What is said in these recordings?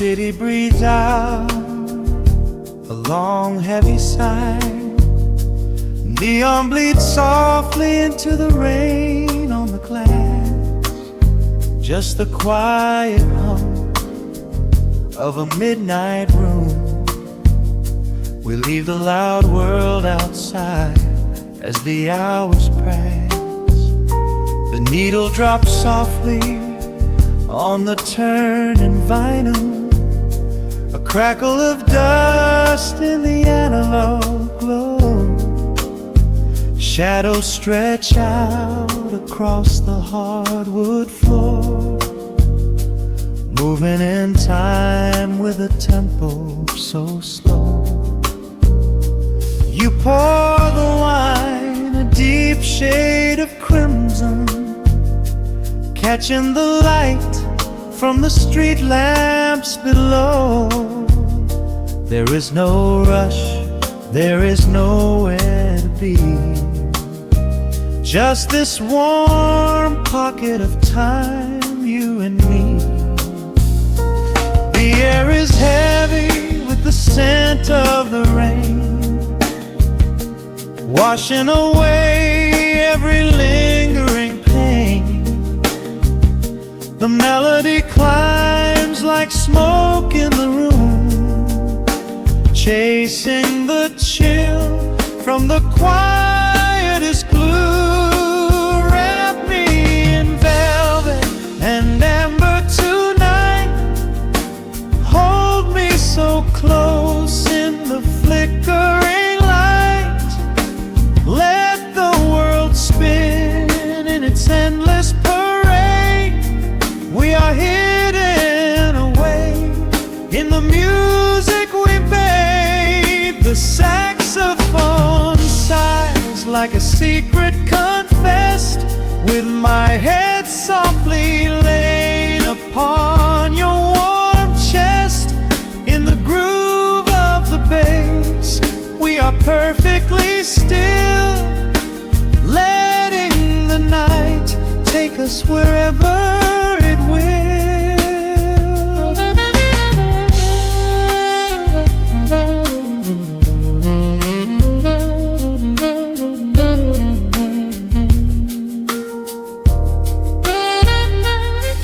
city breathes out a long heavy sigh. Neon bleeds softly into the rain on the glass. Just the quiet hum of a midnight room. We leave the loud world outside as the hours pass. The needle drops softly on the turning vinyl. A crackle of dust in the analog glow. Shadows stretch out across the hardwood floor, moving in time with a tempo so slow. You pour the wine, a deep shade of crimson, catching the light from the street lamps below. There is no rush, there is nowhere to be. Just this warm pocket of time, you and me. The air is heavy with the scent of the rain, washing away every lingering pain. The melody climbs like smoke in the room, chasing the chill from the quietest blue. Wrap me in velvet and amber tonight. Hold me so close in the flickering light. Let the world spin in its endless parade. We are hidden away in the music we made. The saxophone sighs like a secret confessed, with my head softly laid upon your warm chest. In the groove of the bass, we are perfectly still, letting the night take us wherever it will.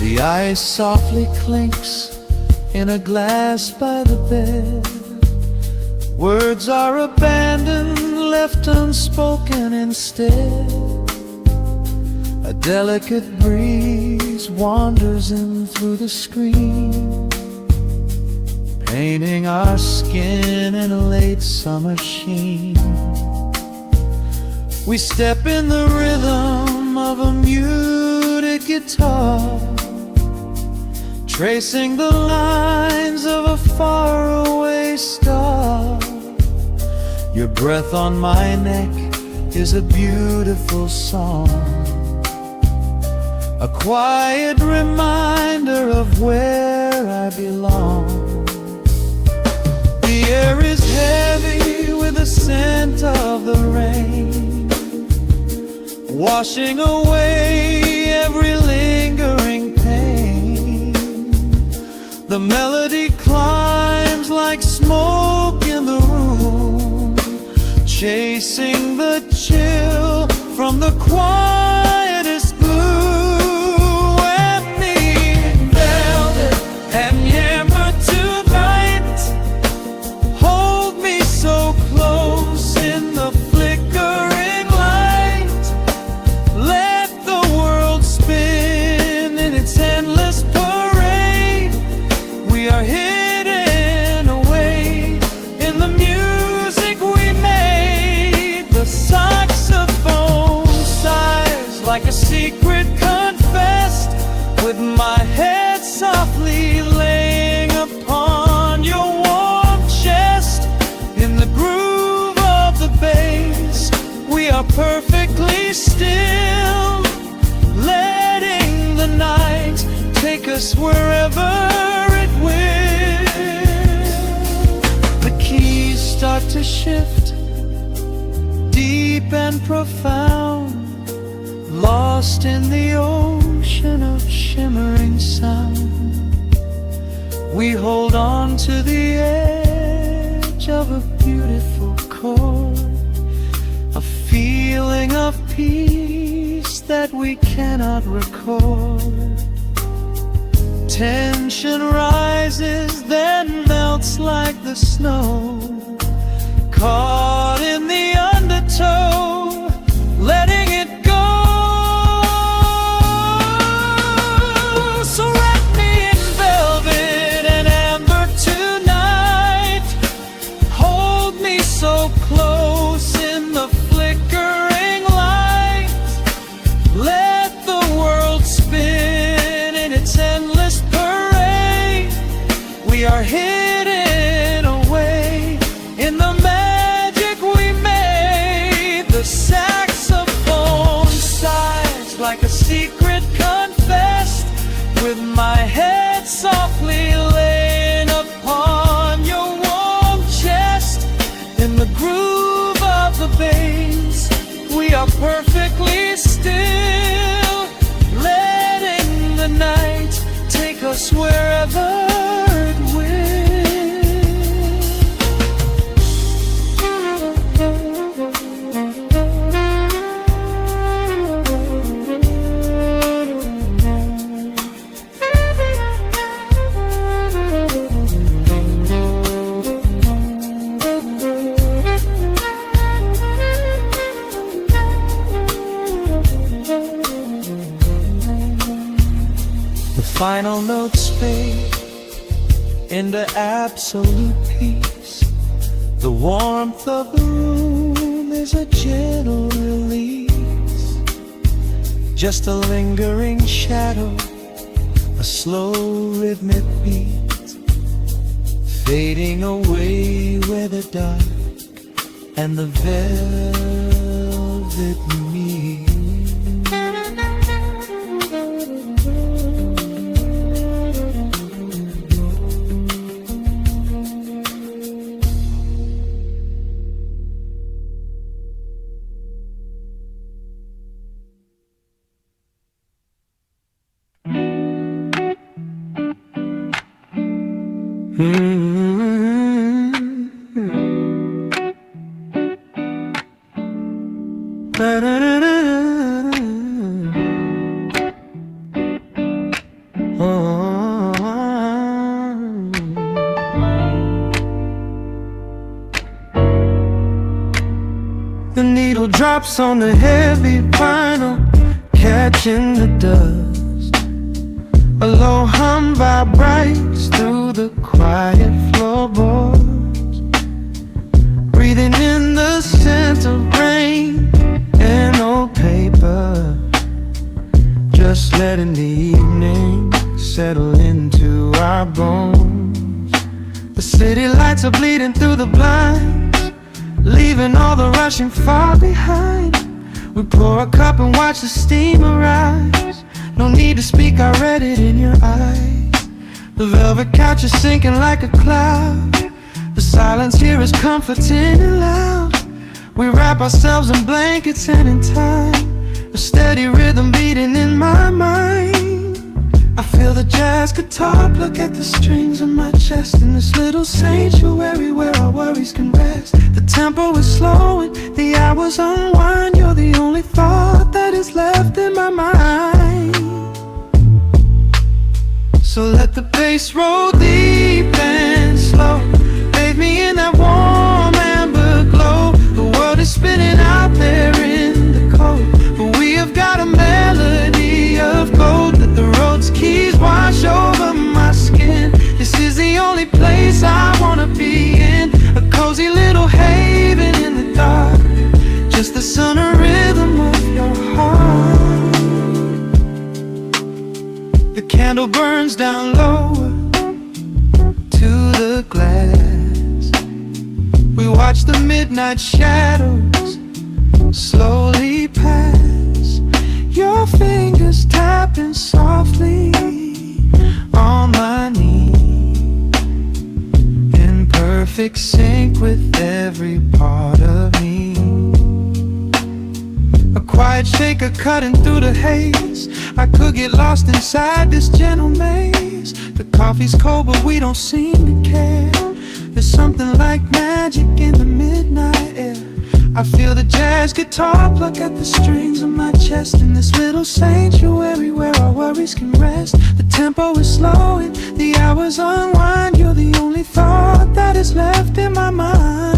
The ice softly clinks in a glass by the bed. Words are abandoned, left unspoken instead. A delicate breeze wanders in through the screen, painting our skin in a late summer sheen. We step in the rhythm of a muted guitar, tracing the lines of a faraway star. Your breath on my neck is a beautiful song, a quiet reminder of where I belong. The air is heavy with the scent of the rain, washing away every lingering pain. The melody climbs like smoke in the room, chasing the chill from the quietest blue. Wrap me in velvet and amber tonight. Hold me so close in the flickering light. Let the world spin in its endless parade. We are hidden away in the music we made. The saxophone sighs like a secret confessed, with my head softly laying upon your warm chest. In the groove of the bass, we are perfectly still, letting the night take us wherever it will. The keys start to shift, deep and profound, lost in the ocean of shimmering sound. We hold on to the edge of a beautiful chord, a feeling of peace that we cannot record. Tension rises, then melts like the snow, caught in the undertow, letting it go. So wrap me in velvet and amber tonight, hold me so close in the flickering light, let the world spin in its endless parade. We are hidden away in the magic we made. The saxophone sighs like a secret confessed, with my head softly laying upon your warm chest. In the groove of the bass, we are perfectly still, letting the night take us wherever it will. Final notes fade into absolute peace. The warmth of the room is a gentle release, just a lingering shadow, a slow rhythmic beat, fading away where the dark and the velvet meet. The needle drops on the heavy vinyl, catching the dust. A low hum vibrates through the quiet floorboards, breathing in the scent of rain and old paper, just letting the evening settle into our bones. The city lights are bleeding through the blinds, leaving all the rushing far behind. We pour a cup and watch the steamer rise. No need to speak, I read it in your eyes. The velvet couch is sinking like a cloud. The silence here is comforting and loud. We wrap ourselves in blankets and in time, a steady rhythm beating in my mind. I feel the jazz guitar pluck at the strings of my chest, in this little sanctuary where our worries can rest. The tempo is slowing, the hours unwind. You're the only thought that is left in my mind. So let the bass roll deep and slow, bathe me in that warm amber glow. The world is spinning out there in the cold, but we have got a melody of gold. Let the road's keys wash over my skin. This is the only place I wanna be in, a cozy little haven in the dark, just the sound and rhythm of your heart. The candle burns down lower to the glass. We watch the midnight shadows slowly pass, your fingers tapping softly on my knee, in perfect sync with every part of me. A quiet shaker cutting through the haze. I could get lost inside this gentle maze. The coffee's cold but we don't seem to care. There's something like magic in the midnight air. I feel the jazz guitar pluck at the strings of my chest. In this little sanctuary where our worries can rest. The tempo is slowing, the hours unwind. You're the only thought that is left in my mind.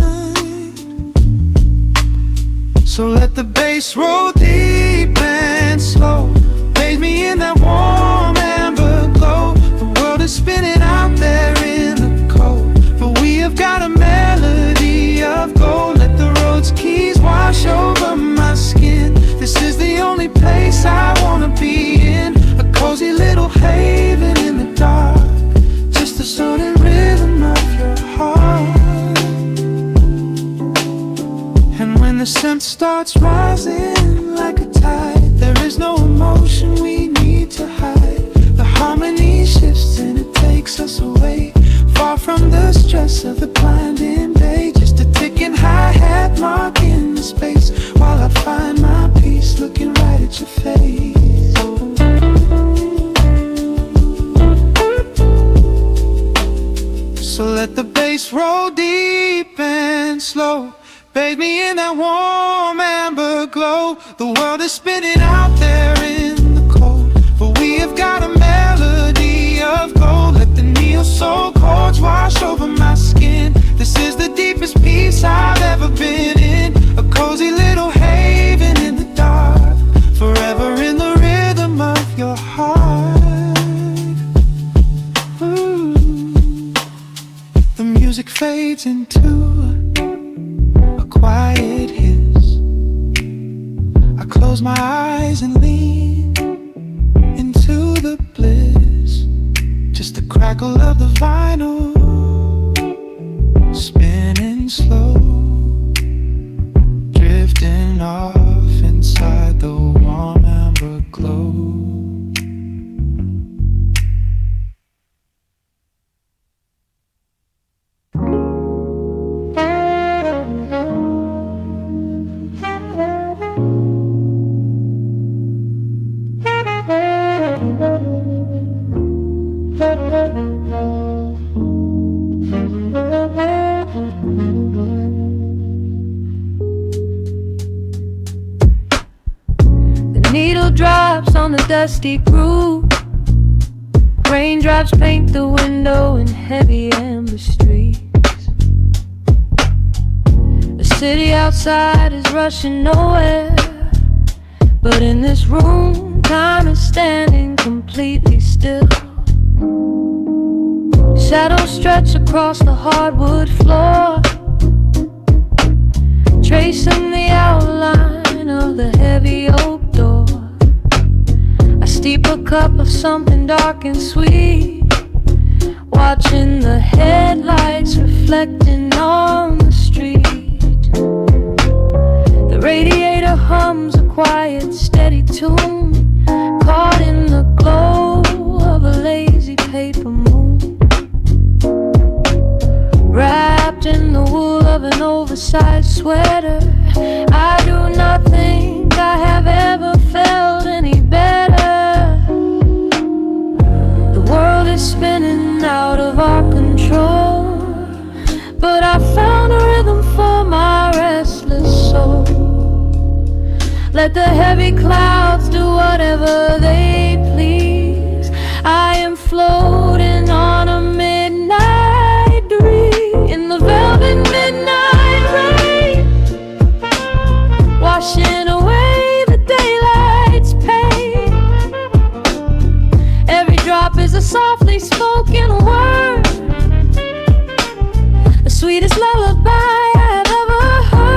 So let the bass roll deep and slow. Bathe me in that warm amber glow. The world is spinning out there in the cold, but we have got a melody of gold. Let the road's keys wash over my skin. This is the only place I wanna be in. A cozy little haven in the dark, just the sound and rhythm of your heart. And when the scent starts rising like a tide, there is no emotion we need to hide. The harmony shifts and it takes us away, far from the stress of the blinding day. Just a ticking hi-hat marking the space, while I find my peace looking right at your face. So let the bass roll deep and slow. Bathe me in that warm amber glow. The world is spinning out there in the cold, but we have got a melody of gold. Let the neo-soul chords wash over my skin. This is the deepest peace I've ever been in. A cozy little haven in the dark, forever in the rhythm of your heart. Ooh. The music fades into quiet hiss. I close my eyes and lean into the bliss. Just the crackle of the vinyl spinning slow, drifting off inside the warm amber glow. Drops on the dusty groove. Raindrops paint the window in heavy amber streets. The city outside is rushing nowhere, but in this room, time is standing completely still. Shadows stretch across the hardwood floor, tracing the outline of the heavy oak door. Steep a cup of something dark and sweet, watching the headlights reflecting on the street. The radiator hums a quiet, steady tune, caught in the glow of a lazy paper moon. Wrapped in the wool of an oversized sweater, I do not think I have ever felt any better. The world is spinning out of our control, but I found a rhythm for my restless soul. Let the heavy clouds do whatever they please. I am floating on a midnight dream in the velvet midnight rain, washing away the daylight's pain. Every drop is a softly spoken word, the sweetest lullaby I have ever heard.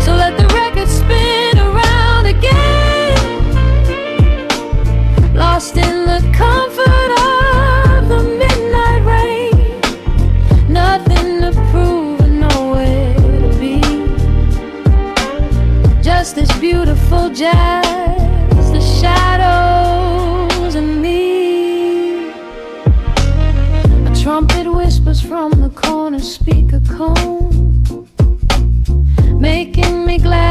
So let the record spin around again, lost in the comfort of the midnight rain. Nothing to prove and nowhere to be, just this beautiful jazz, the shadows and me. A trumpet whispers from the corner speaker cone, making me glad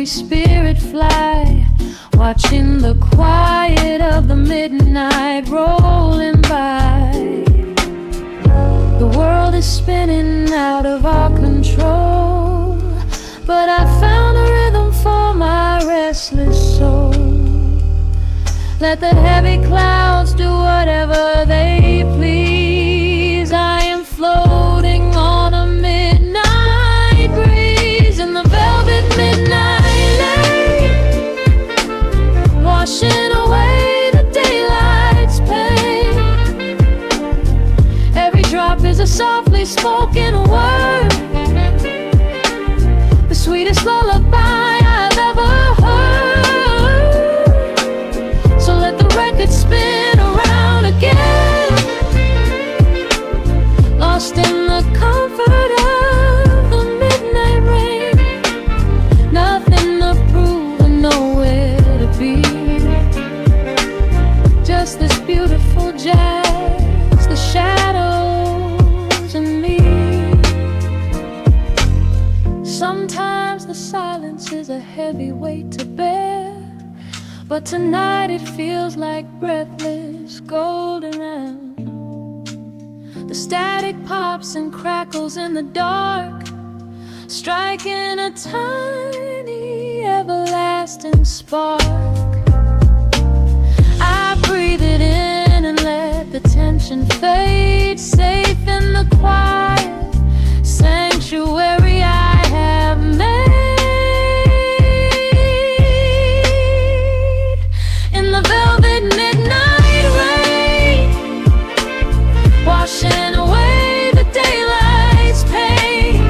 free spirit fly, watching the quiet of the midnight rolling by. The world is spinning out of our control, but I found a rhythm for my restless soul. Let the heavy clouds do whatever they please. I am floating on a midnight breeze in the velvet midnight lane, washing away the daylight's pain. Every drop is a softly spoken word, the sweetest lullaby I've ever heard. So let the record spin around again, lost in the comfort of the midnight rain. Nothing to prove and nowhere to be, just this beautiful jazz, the shadows and me. Sometimes the silence is a heavy weight to bear, but tonight it feels like breathless golden air. The static pops and crackles in the dark, striking a tiny everlasting spark. I breathe it in and let the tension fade, safe in the quiet sanctuary I have made. In the velvet midnight rain, washing away the daylight's pain.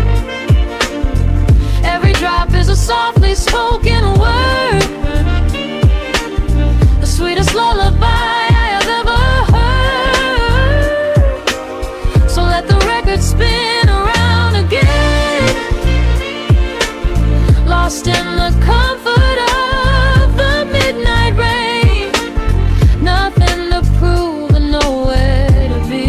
Every drop is a softly spoken word, the sweetest lullaby I have ever heard. So let the record spin around again, lost in the comfort of the midnight rain. Nothing to prove and nowhere to be,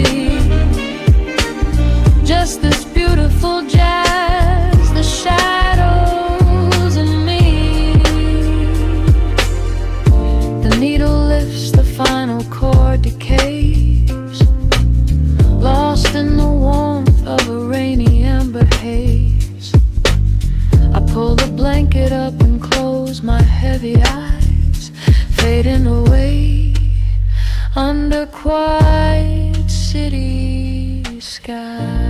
just this beautiful jazz, the shadows and me. The needle lifts, the final chord decays, lost in the warmth of a rainy amber haze. I pull the blanket up and close my heavy eyes, fading away under quiet city skies.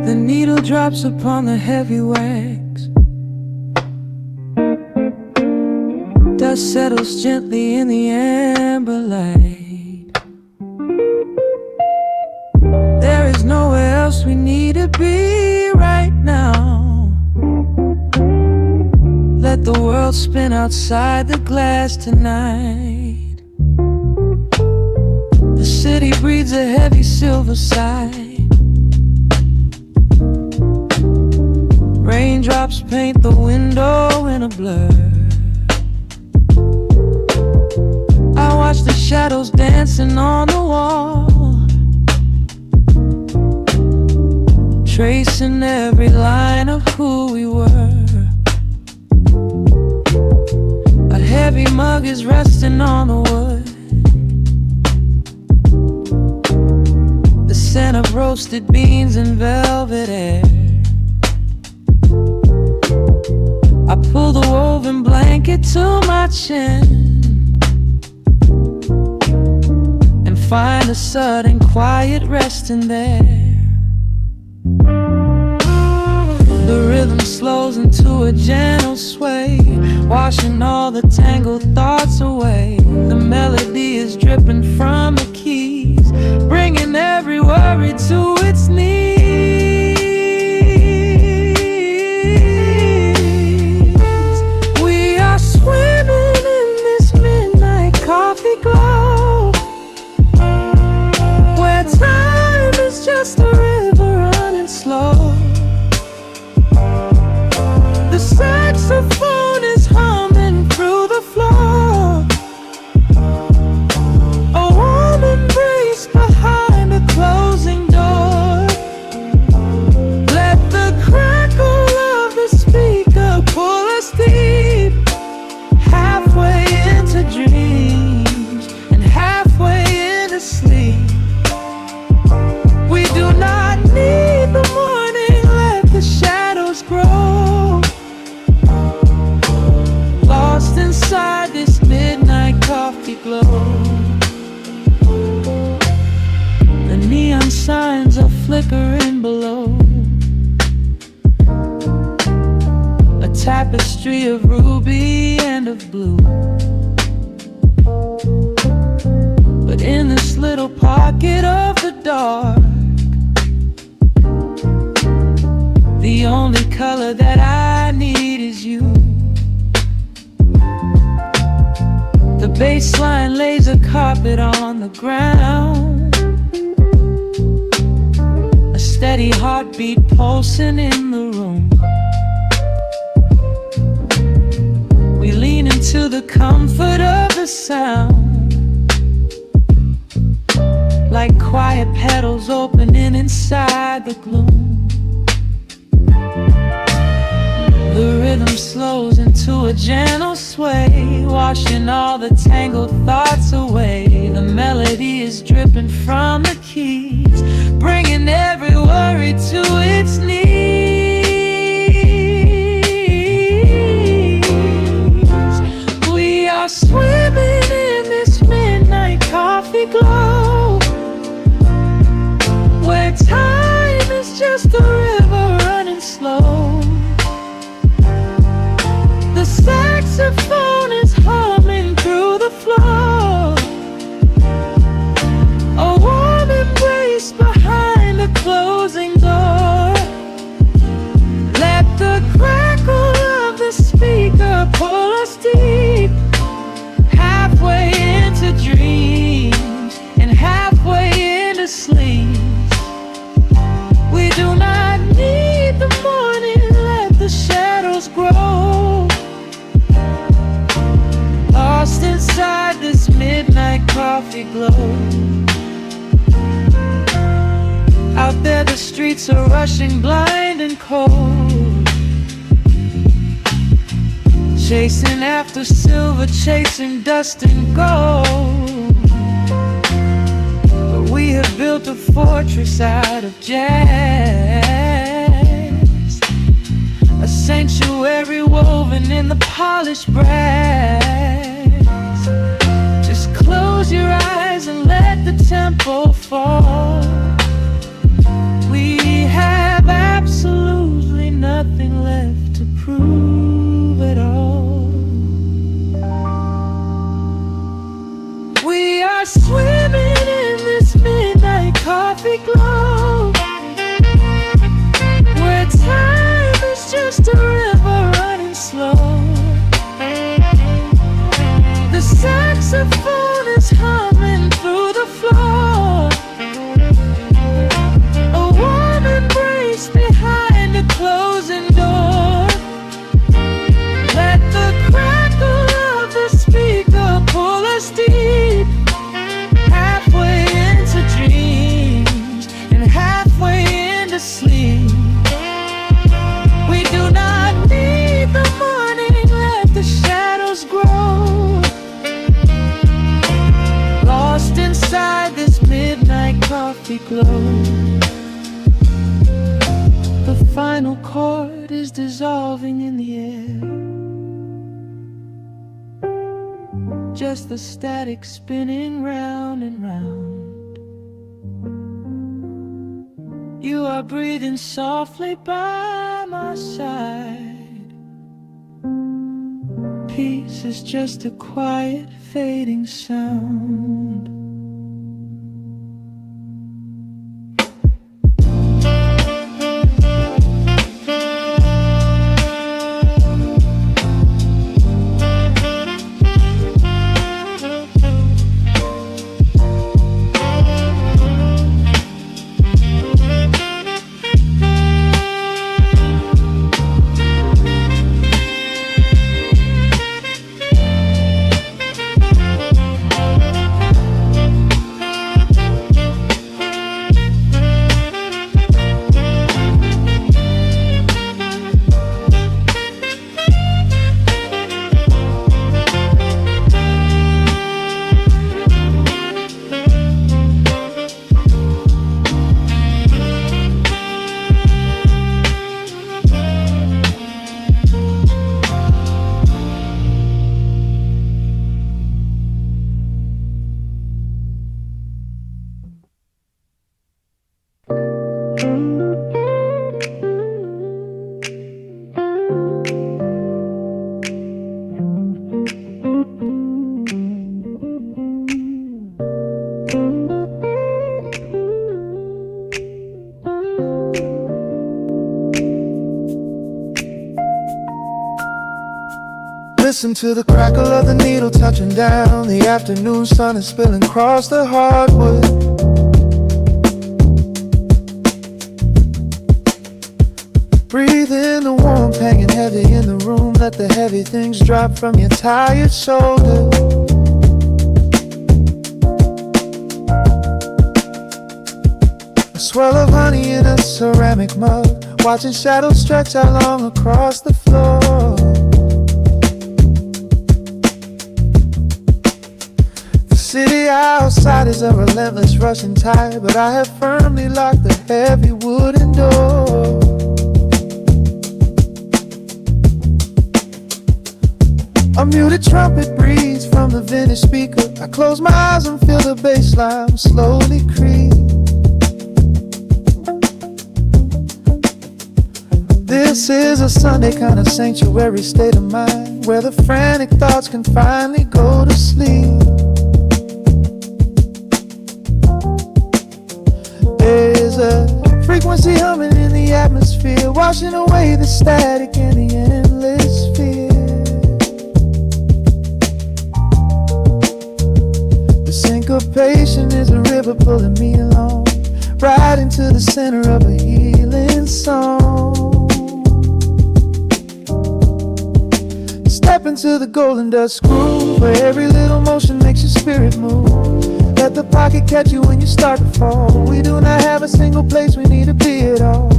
The needle drops upon the heavy wax, dust settles gently in the amber light. There is nowhere else we need to be right now. Let the world spin outside the glass tonight. The city breathes a heavy silver sigh. Raindrops paint the window in a blur. I watch the shadows dancing on the wall, tracing every line of who we were. A heavy mug is resting on the wood, the scent of roasted beans and velvet air. I pull the woven blanket to my chin and find a sudden quiet resting there. The rhythm slows into a gentle sway, washing all the tangled thoughts away. The melody is dripping from the keys, bringing every worry to its knees. We are swimming in this midnight coffee glow, where time is just a river running slow. tapestry of ruby and of blue. But in this little pocket of the dark, the only color that I need is you. The baseline lays a carpet on the ground, a steady heartbeat pulsing in the room. We lean into the comfort of the sound, like quiet petals opening inside the gloom. The rhythm slows into a gentle sway, washing all the tangled thoughts away. The melody is dripping from the keys, bringing every worry to its knees. We are swimming in this midnight coffee glow, where time is just a river running slow. The saxophone is humming through the floor, a warm embrace behind a closing door. Let the crackle of the speaker pull us deep, halfway into dreams and halfway into sleep. We do not need the morning, let the shadows grow. Lost inside this midnight coffee glow. Out there the streets are rushing blind and cold, chasing after silver, chasing dust and gold. But we have built a fortress out of jazz, a sanctuary woven in the polished brass. Just close your eyes and let the tempo fall. We have absolutely nothing left to prove at all. We are swimming in this midnight coffee glow, where time is just a river running slow. The saxophone is humming through the floor, a warm embrace behind a closing door. Let the crackle of the speaker pull us deep, halfway into dreams and halfway into sleep. We do not need the morning, let the shadows grow. Lost inside this midnight coffee glow. The final chord is dissolving in the air, just the static spinning round and round. You are breathing softly by my side. Peace is just a quiet fading sound. Listen to the crackle of the needle touching down. The afternoon sun is spilling across the hardwood. Breathe in the warmth hanging heavy in the room. Let the heavy things drop from your tired shoulder. A swirl of honey in a ceramic mug, watching shadows stretch out long across the floor. The city outside is a relentless rushing tide, but I have firmly locked the heavy wooden door. A muted trumpet breathes from the vintage speaker. I close my eyes and feel the bass line slowly creep. This is a Sunday kind of sanctuary state of mind, where the frantic thoughts can finally go to sleep. There's a frequency humming in the atmosphere, washing away the static and the endless fear. The syncopation is a river pulling me along, right into the center of a healing song. Step into the golden dust groove, where every little motion makes your spirit move. Let the pocket catch you when you start to fall. We do not have a single place we need to be at all.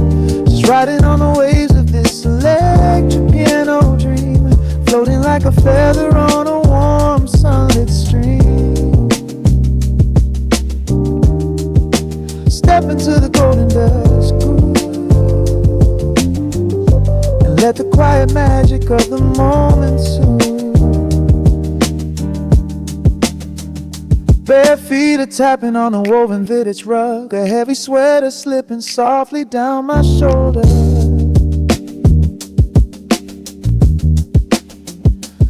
Just riding on the waves of this electric piano dream, floating like a feather on a warm sunlit stream. Step into the golden dust groove, and let the quiet magic of the moment soothe. Bare feet are tapping on a woven vintage rug, a heavy sweater slipping softly down my shoulder.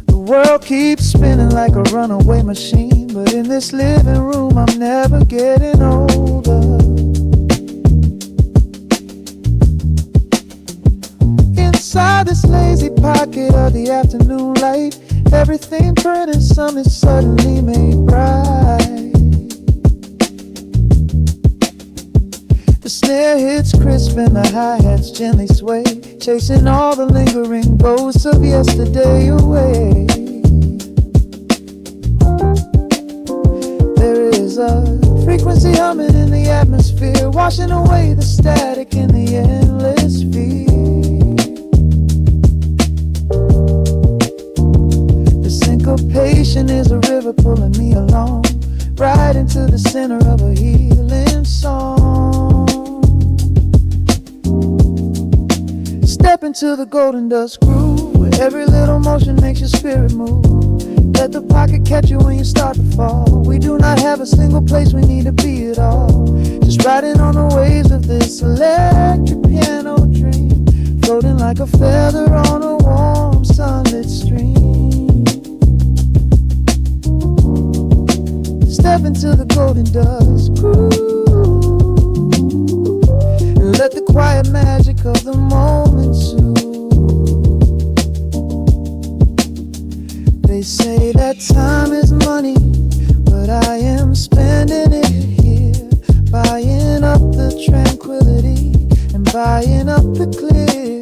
The world keeps spinning like a runaway machine, but in this living room I'm never getting older. Inside this lazy pocket of the afternoon light, everything burning, something suddenly made bright. The snare hits crisp and the hi-hats gently sway, chasing all the lingering ghosts of yesterday away. There is a frequency humming in the atmosphere, washing away the static in the endless fear. Syncopation is a river pulling me along, right into the center of a healing song. Step into the golden dust groove, where every little motion makes your spirit move. Let the pocket catch you when you start to fall. We do not have a single place we need to be at all. Just riding on the waves of this electric piano dream, floating like a feather on a warm sunlit stream. Step into the golden dust groove, and let the quiet magic of the moment soothe. They say that time is money, but I am spending it here, buying up the tranquility and buying up the clear.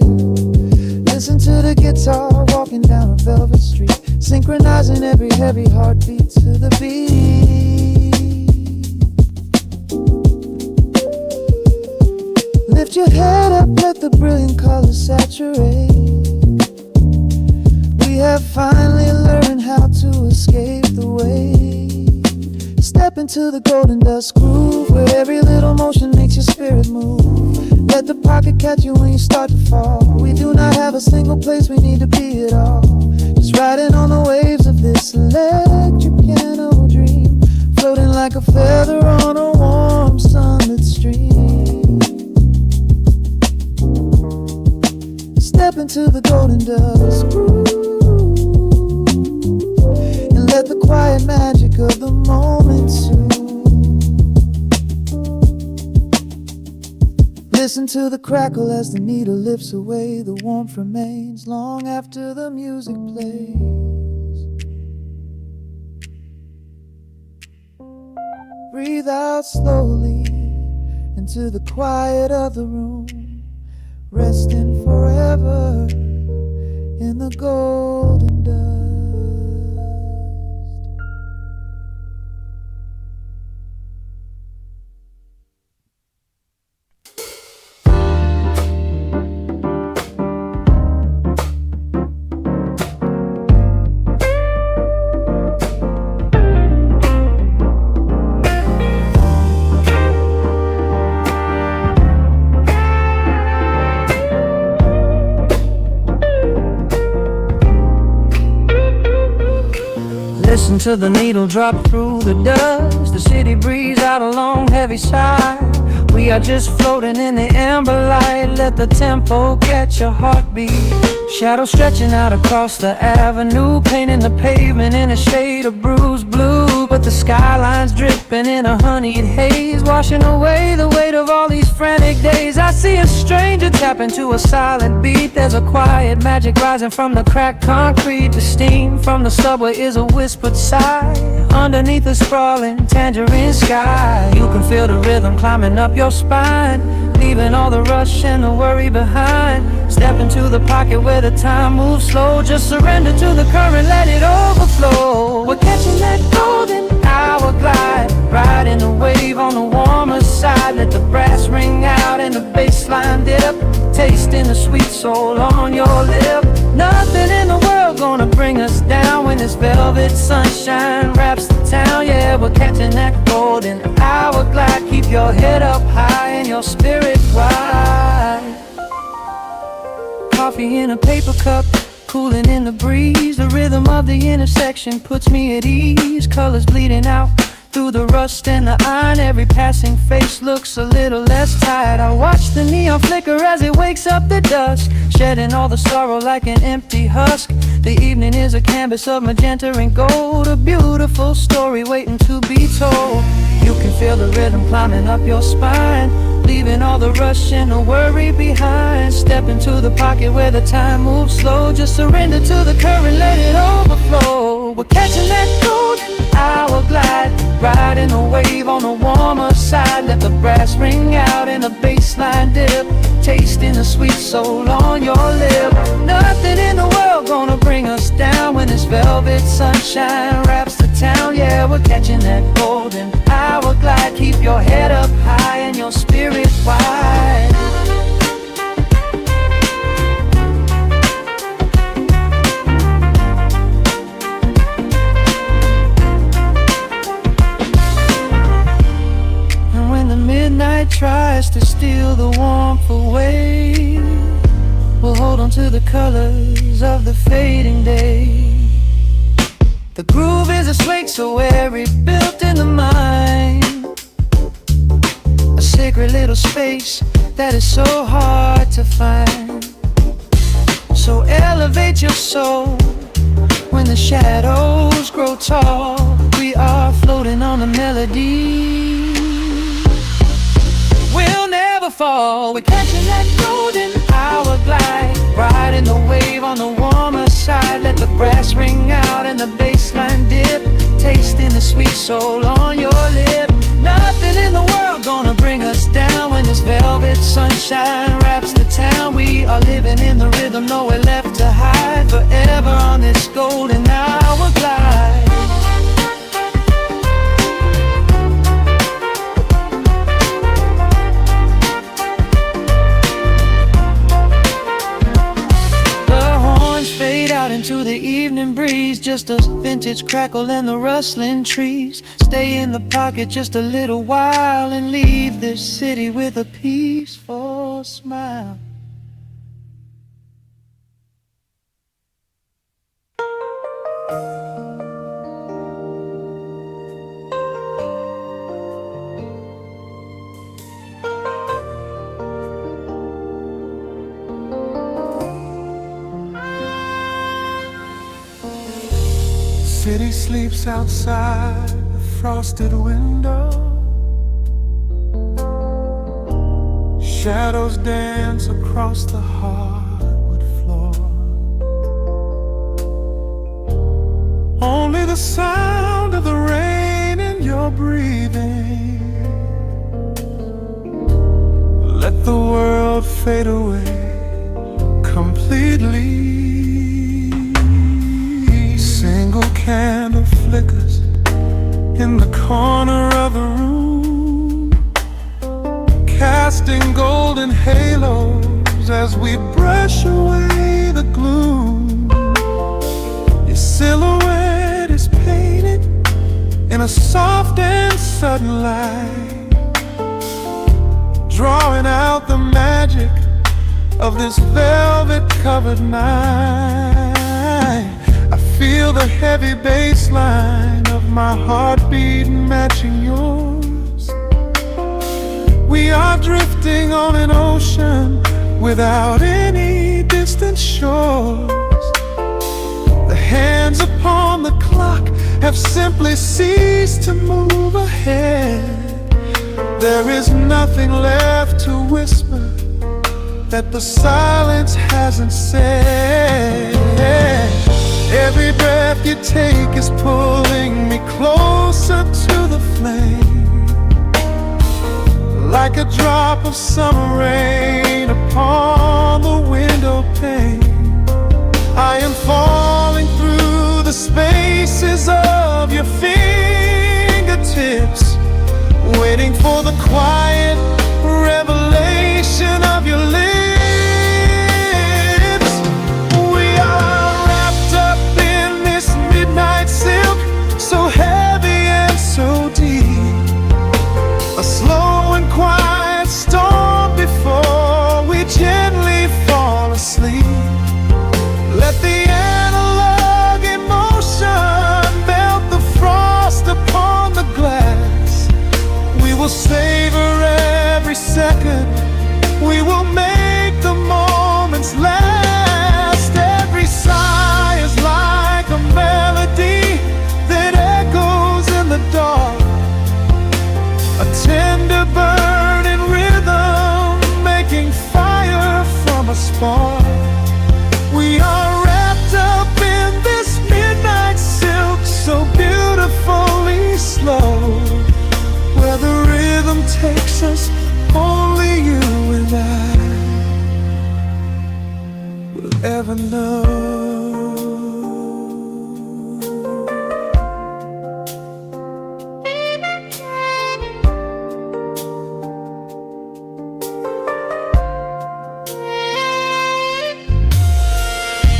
Listen to the guitar walking down a velvet street, synchronizing every heavy heartbeat to the beat. Lift your head up, let the brilliant colors saturate. We have finally learned how to escape the weight. Step into the golden dust groove, where every little motion makes your spirit move. Let the pocket catch you when you start to fall. We do not have a single place we need to be at all. Just riding on the waves of this electric piano dream, floating like a feather on a warm sunlit stream. Step into the golden dust groove, and let the quiet magic of the moment soothe. Listen to the crackle as the needle lifts away. The warmth remains long after the music plays. Breathe out slowly into the quiet of the room, resting forever in the golden dust. Listen to the needle drop through the dust. The city breeze out a long heavy sigh. We are just floating in the amber light. Let the tempo catch your heartbeat. Shadows stretching out across the avenue, painting the pavement in a shade of bruised blue. But the skyline's dripping in a honeyed haze, washing away the weight of all these frantic days. I see a stranger tap into a silent beat. There's a quiet magic rising from the cracked concrete. The steam from the subway is a whispered sigh underneath the sprawling tangerine sky. You can feel the rhythm climbing up your spine, leaving all the rush and the worry behind. Step into the pocket where the time moves slow. Just surrender to the current, let it overflow. We're catching that golden hour glide, riding the wave on the warmer side. Let the brass ring out and the bass line dip, tasting the sweet soul on your lip. Nothing in the world gonna bring us down when this velvet sunshine wraps the town. Yeah, we're catching that golden hour glide. Keep your head up high and your spirit wide. Coffee in a paper cup, cooling in the breeze. The rhythm of the intersection puts me at ease. Colors bleeding out through the rust and the iron. Every passing face looks a little less tired. I watch the neon flicker as it wakes up the dusk, shedding all the sorrow like an empty husk. The evening is a canvas of magenta and gold, a beautiful story waiting to be told. You can feel the rhythm climbing up your spine, leaving all the rush and the worry behind. Step into the pocket where the time moves slow. Just surrender to the current, let it overflow. We're catching that golden hour glide, riding a wave on the warmer side. Let the brass ring out and the bass line dip, tasting the sweet soul on your lip. Nothing in the world gonna bring us down when this velvet sunshine wraps the town. Yeah, we're catching that golden hour glide. Keep your head up high and your spirit wide. And when the midnight tries to steal the warmth away, we'll hold on to the colors of the fading day. The groove is a swing so airy, built in the mind, a sacred little space that is so hard to find. So elevate your soul when the shadows grow tall. We are floating on a melody, we'll never fall. We're catching that golden hour glide, riding the wave on the warmer side. Let the brass ring out and the bass line dip, tasting the sweet soul on your lip. Nothing in the world gonna bring us down when this velvet sunshine wraps the town. We are living in the rhythm, nowhere left to hide, forever on this golden hour glide. Into the evening breeze, just a vintage crackle and the rustling trees. Stay in the pocket just a little while and leave this city with a peaceful smile. City sleeps outside the frosted window. Shadows dance across the hardwood floor. Only the sound of the rain in your breathing fade away completely. Single candle flickers in the corner of the room, casting golden halos as we brush away the gloom. Your silhouette is painted in a soft and sudden light, drawing out the magic of this velvet-covered night. I feel the heavy bass line of my heartbeat matching yours. We are drifting on an ocean without any distant shores. The hands upon the clock have simply ceased to move ahead. There is nothing left to whisper that the silence hasn't said. Every breath you take is pulling me closer to the flame, like a drop of summer rain upon the window pane. I am falling through the spaces of your fingertips, waiting for the quiet revelation of your lips. We are wrapped up in this midnight silk, so heavy and so deep. A slow and quiet storm before we gently fall asleep. Let the analog emotion melt the frost upon the glass. We will savor every second, we will make the moments last. Every sigh is like a melody that echoes in the dark, a tender burning rhythm making fire from a spark. We are wrapped up in this midnight silk, so beautifully slow, where the rhythm takes us, only you and I will ever know.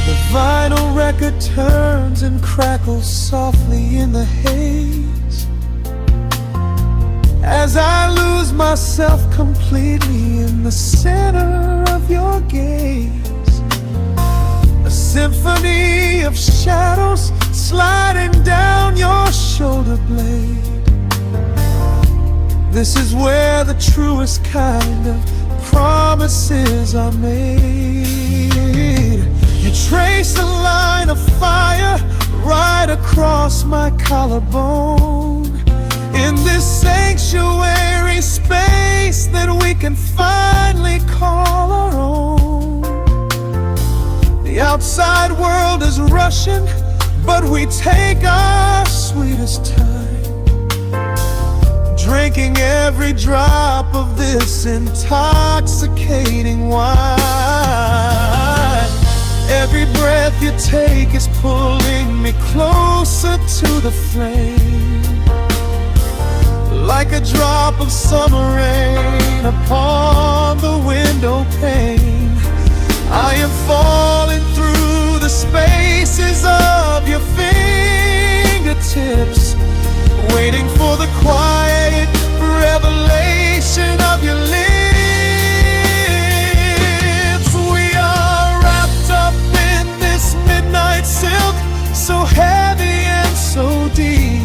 The vinyl record turns and crackles softly in the haze, as I lose myself completely in the center of your gaze. A symphony of shadows sliding down your shoulder blade. This is where the truest kind of promises are made. You trace a line of fire right across my collarbone, in this sanctuary space that we can finally call our own. The outside world is rushing, but we take our sweetest time, drinking every drop of this intoxicating wine. Every breath you take is pulling me closer to the flame, like a drop of summer rain upon the window pane. I am falling through the spaces of your fingertips, waiting for the quiet revelation of your lips. We are wrapped up in this midnight silk, so heavy and so deep.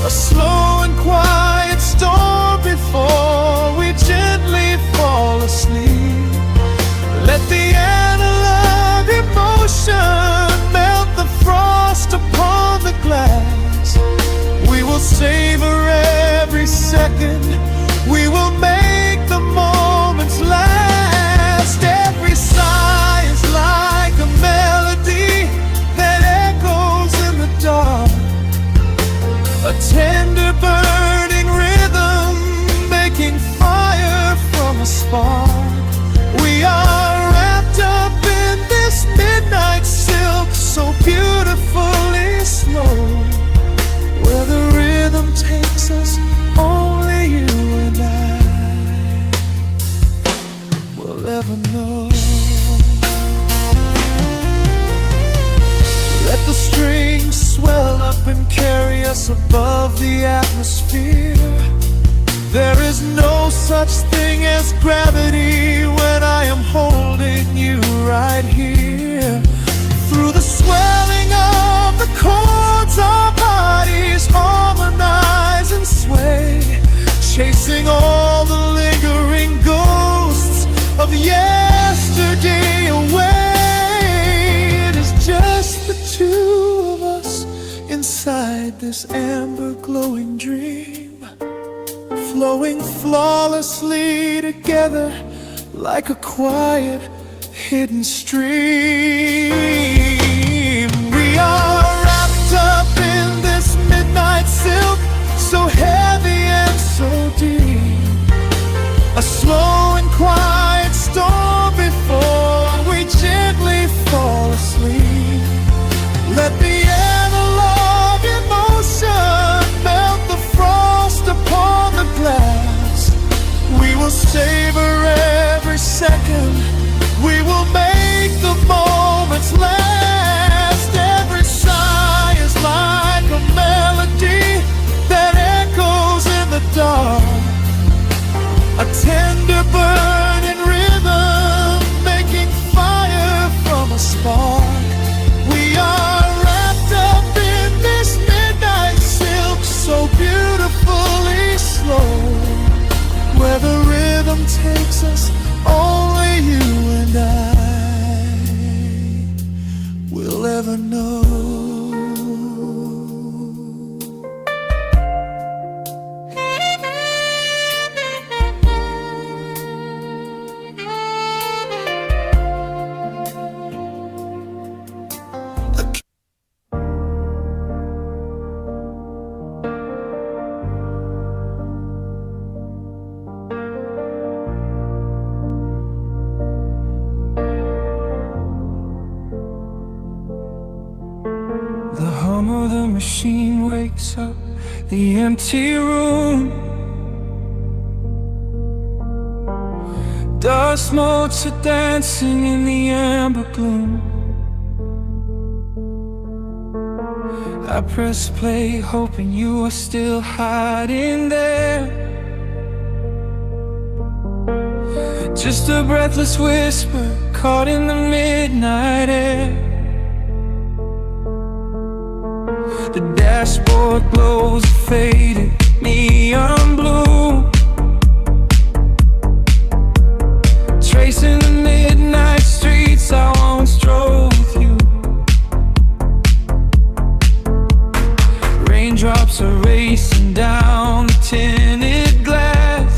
A slow and quiet storm before we gently fall asleep. Let the analog emotion melt the frost upon the glass. We will savor every second, we will make the moments last. Every sigh is like a melody that echoes in the dark, a tender burning rhythm making fire from a spark. glorious above the atmosphere. There is no such thing as gravity when I am holding you right here. Through the swelling of the chords, our bodies harmonize and sway, chasing all the lingering ghosts of yesterday away. It is just the two of us inside this amber glowing dream, flowing flawlessly together like a quiet hidden stream. We are wrapped up in this midnight silk, so heavy and so deep, a slow and quiet storm before we gently fall asleep. Let the analog emotion melt the frost upon the glass. We will savor every second, we will make the moments last. Every sigh is like a melody that echoes in the dark, a tender burning rhythm making fire from a spark. We are wrapped up in this midnight silk, so beautifully slow, where the rhythm takes us, only you and I will ever know. The hum of the machine wakes up the empty room. Dust motes are dancing in the amber gloom. I press play, hoping you are still hiding there. Just a breathless whisper caught in the midnight air. The dashboard glows a faded neon blue, tracing the midnight streets I once drove with you. Raindrops are racing down the tinted glass,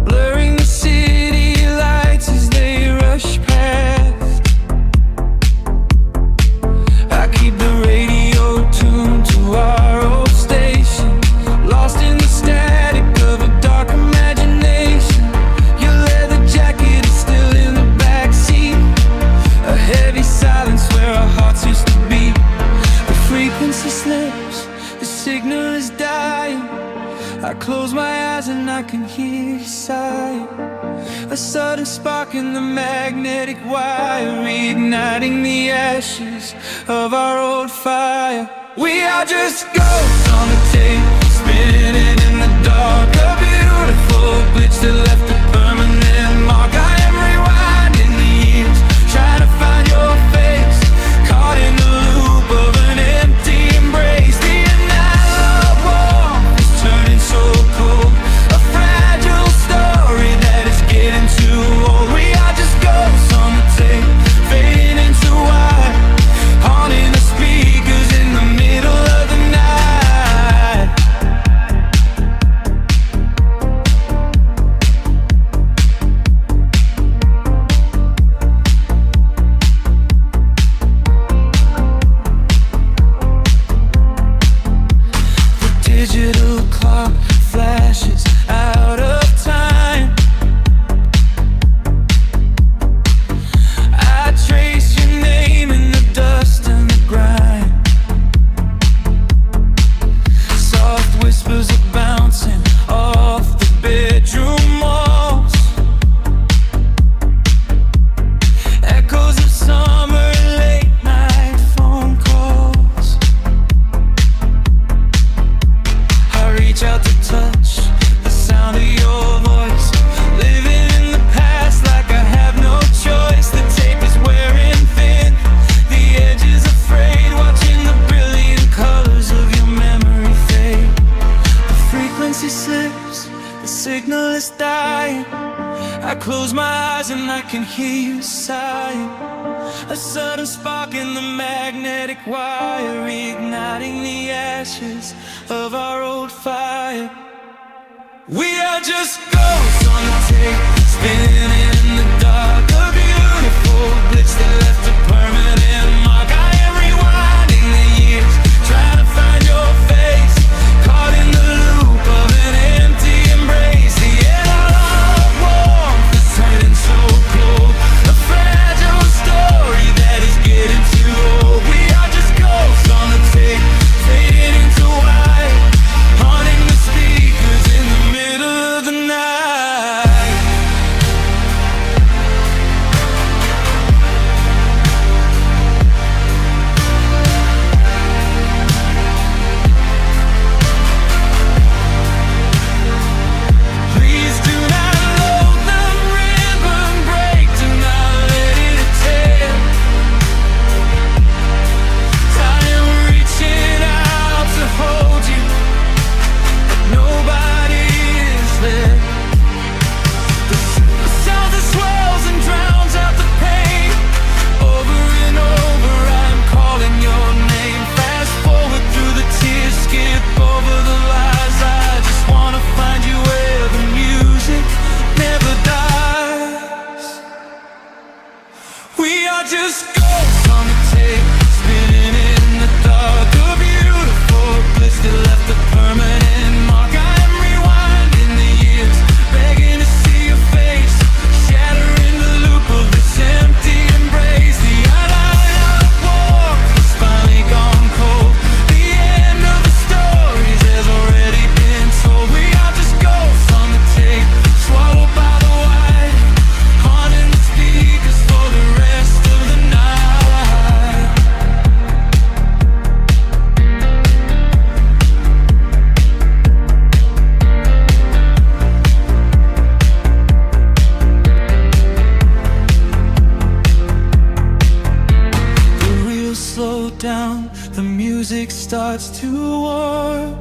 blurring the city lights as they rush past. Our old station, lost in the static of a dark imagination. Your leather jacket is still in the backseat, a heavy silence where our hearts used to beat. The frequency slips, the signal is dying. I close my eyes and I can hear you sighing, a sudden spark in the magnetic wire, reigniting the ashes of our old fire. We are just ghosts on the tape, spinning in the dark, a beautiful glitch that left a permanent mark. I am rewinding the years, trying to find your face, caught in the loop of an empty embrace. The analog warmth is turning so cold, a fragile story that is getting too old. We are just ghosts on the tape, fading into white, haunting the speakers in the middle of the night. eyes and I can hear you sighing. A sudden spark in the magnetic wire, igniting the ashes of our old fire. We are just ghosts on the tape, spinning in the dark. A beautiful blitz that left a permanent mark. I am rewinding the years, trying to find your face, caught in the loop of an empty embrace. The air of warmth is turning so cold, a fragile story that is getting too old. We are just ghosts on the tape, fading into white, haunting the speakers in the middle of the night. Please do not load the ribbon break, do not let it tear. I am reaching out to hold you, but nobody is there. The sound that swells and drowns out the pain. Over and over I'm calling your name. Fast forward through the tears, skip over the lies. I just wanna find you where the music never dies. We are just ghosts on the tape, spinning in the dark. A beautiful bliss that left a permanent mark. I am rewinding the years, begging to see your face, shattering the loop of this empty embrace. The outline of warmth has finally gone cold. The end of the stories has already been told. We are just ghosts on the tape, swallowed by the wire, haunting the speakers for the rest of the night. The reels slow down, the music starts to warp.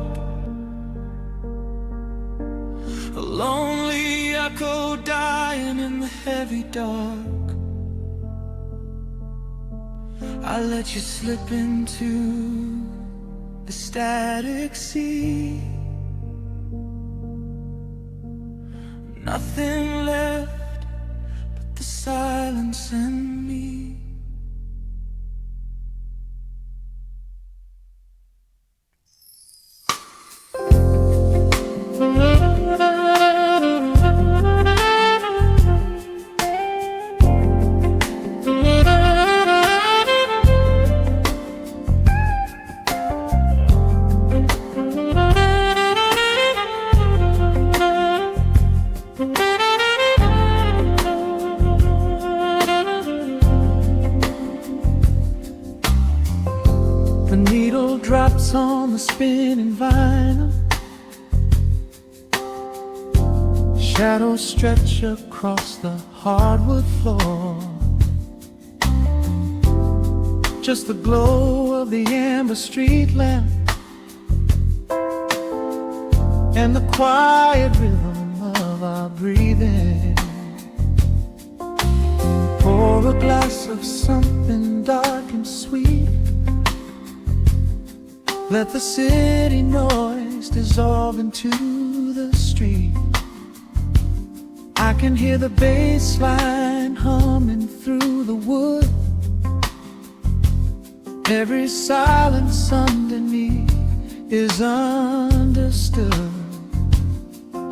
A lonely echo dying in the heavy dark. I let you slip into the static sea. Nothing left but the silence and me. The needle drops on the spinning vinyl. Shadows stretch across the hardwood floor. Just the glow of the amber street lamp and the quiet rhythm of our breathing. Pour a glass of something dark and sweet. Let the city noise dissolve into the street. I can hear the bass line humming through the wood. Every silence underneath is understood.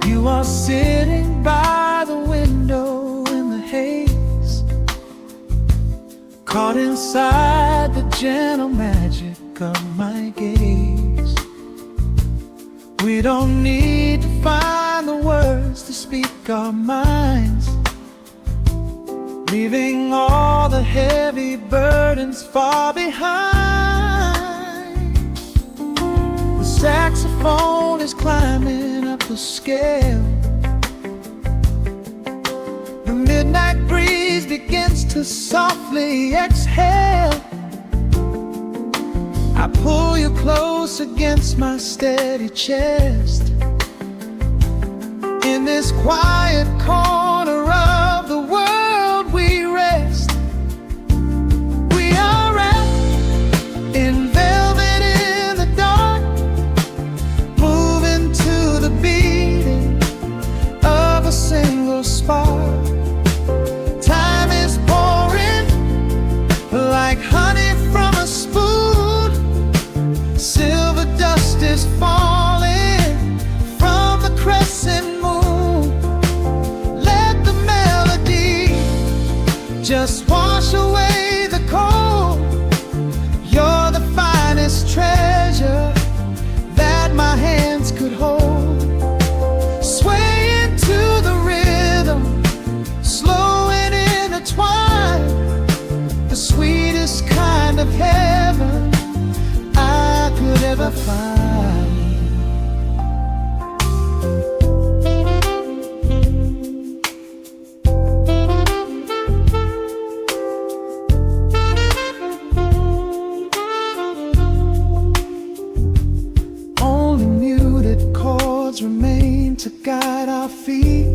You are sitting by the window in the haze, caught inside the gentle magic of my gaze. We don't need to find the words to speak our minds, leaving all the heavy burdens far behind. The saxophone is climbing up the scale. The midnight breeze begins to softly exhale. I pull you close against my steady chest. In this quiet corner of the world, just wash away the cold. You're the finest treasure that my hands could hold. Sway into the rhythm, slow and intertwined, the sweetest kind of heaven I could ever find. Remain to guide our feet,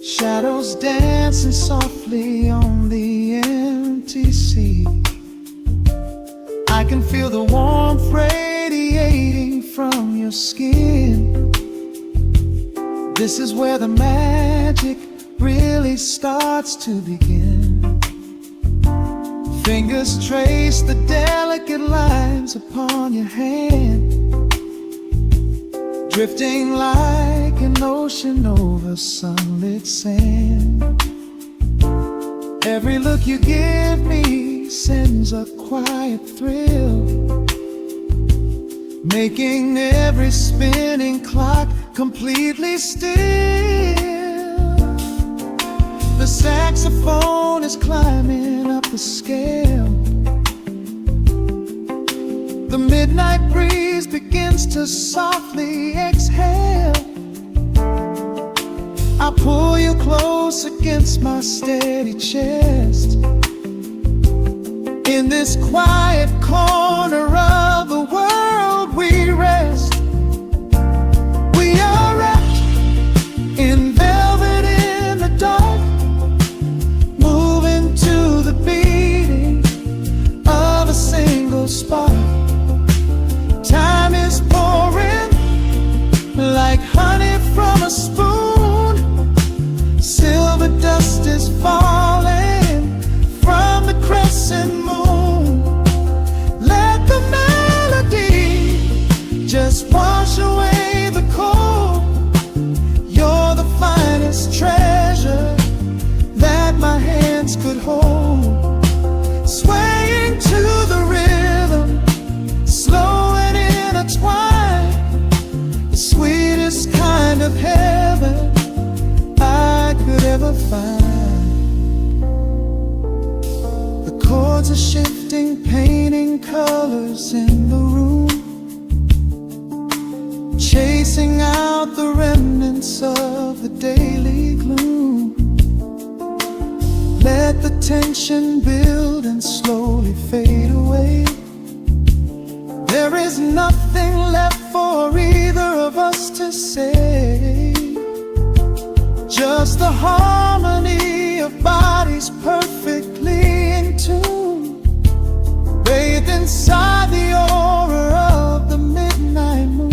shadows dancing softly on the empty sea. I can feel the warmth radiating from your skin. This is where the magic really starts to begin. Fingers trace the delicate lines upon your hand, drifting like an ocean over sunlit sand. Every look you give me sends a quiet thrill, making every spinning clock completely still. The saxophone is climbing up the scale. The midnight breeze begins to softly exhale. I pull you close against my steady chest. In this quiet corner of the world we rest. We are wrapped in velvet in the dark, moving to the beating of a single spark. Time is pouring like honey from a spoon. Silver dust is falling from the crescent moon. Let the melody just wash away the cold. You're the finest treasure that my hands could hold. Swaying to the rhythm, slow and intertwined, the sweetest kind of heaven I could ever find. The chords are shifting, painting colors in the room, chasing out the remnants of the daily gloom. Let the tension build and slowly fade away. There is nothing left for either of us to say, just the harmony of bodies perfectly in tune, bathed inside the aura of the midnight moon.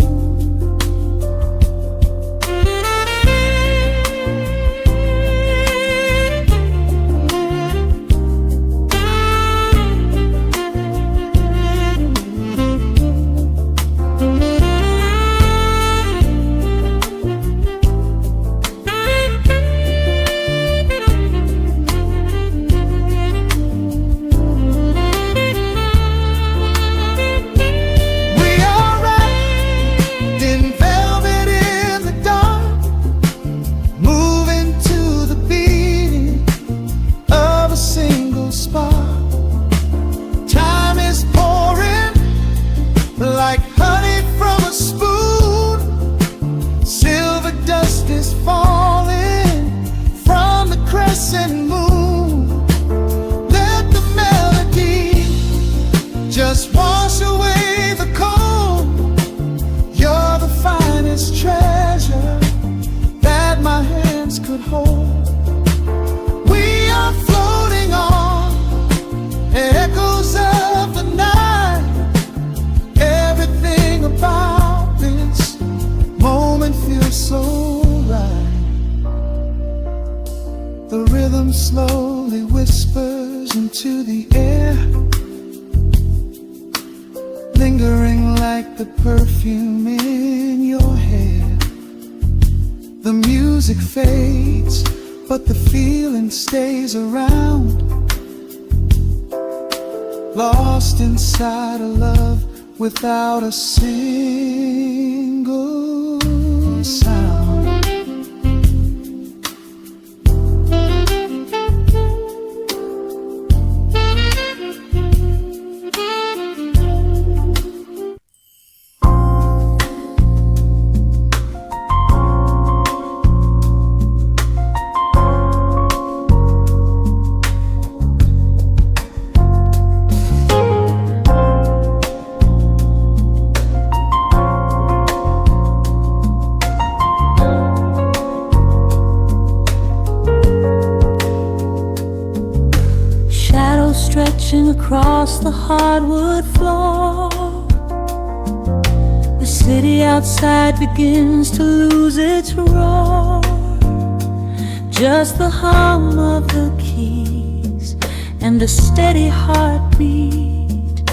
Like honey from a spoon, silver dust is falling from the crescent moon. Let the melody just wash away the cold. You're the finest treasure that my hands could hold. We are floating on echoes of the night. Everything about this moment feels so right. The rhythm slowly whispers into the air, lingering like the perfume in your hair. The music fades, but the feeling stays around. Lost inside a love without a single sound. Stretching across the hardwood floor, the city outside begins to lose its roar. Just the hum of the keys and a steady heartbeat.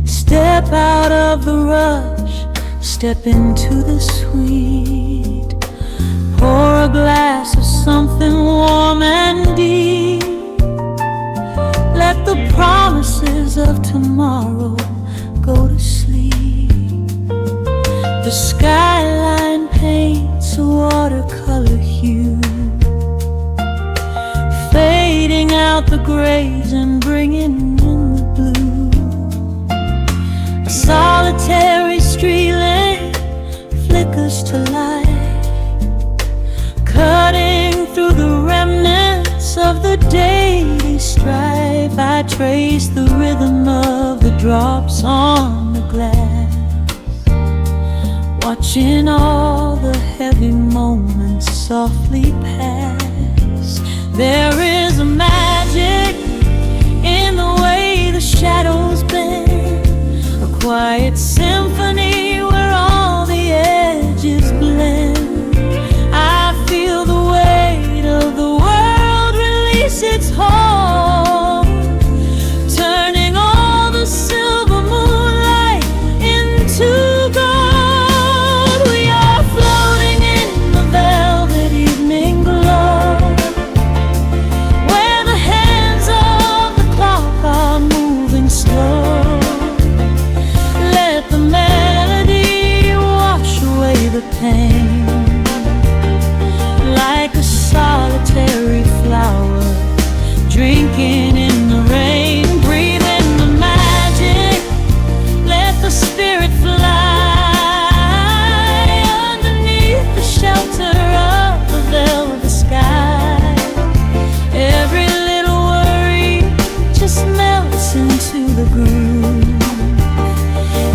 Step out of the rush, step into the sweet. Pour a glass of something warm and deep. Let the promises of tomorrow go to sleep. The skyline paints a watercolor hue, fading out the grays and bringing in the blue. A solitary street lamp flickers to light, cutting through the remnants of the daily strife. I trace the rhythm of the drops on the glass, watching all the heavy moments softly pass. There is a magic in the way the shadows bend, a quiet symphony where all the edges blend. I feel the weight of the world release its hold, turning all the silver moonlight into gold. We are floating in the velvet evening glow, where the hands of the clock are moving slow. Let the melody wash away the pain, like a solitary flower drinking in the rain. Breathe in the magic, let the spirit fly underneath the shelter of the velvet sky. Every little worry just melts into the groove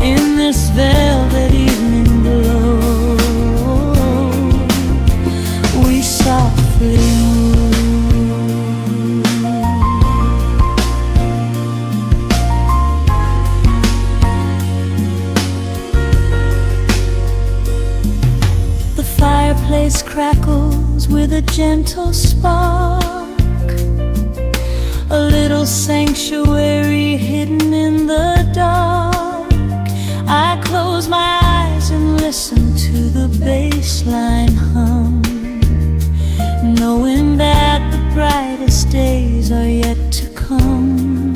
in this velvet evening glow. We softly place crackles with a gentle spark, a little sanctuary hidden in the dark. I close my eyes and listen to the bassline hum, knowing that the brightest days are yet to come.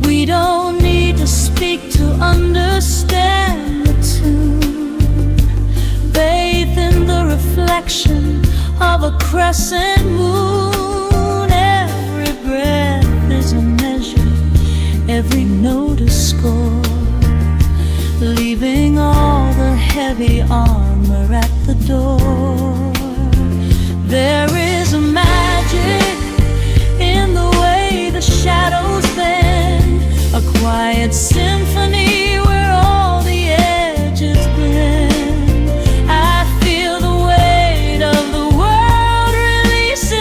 We don't need to speak to understand the tune, bathed in the reflection of a crescent moon. Every breath is a measure, every note a score, leaving all the heavy armor at the door. There is a magic in the way the shadows bend, a quiet symphony where all the edges blend. I feel the weight of the world release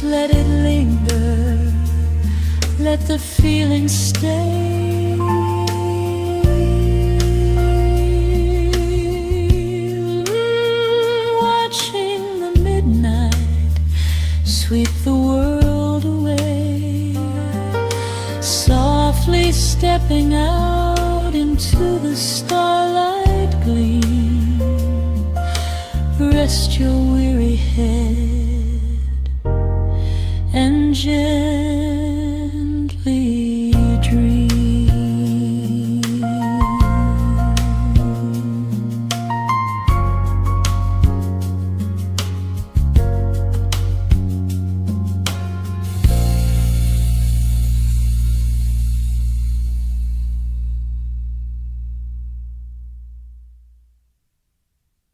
Just let it linger, let the feeling stay. Watching the midnight sweep the world away, softly stepping out into the starlight gleam. Rest your weary head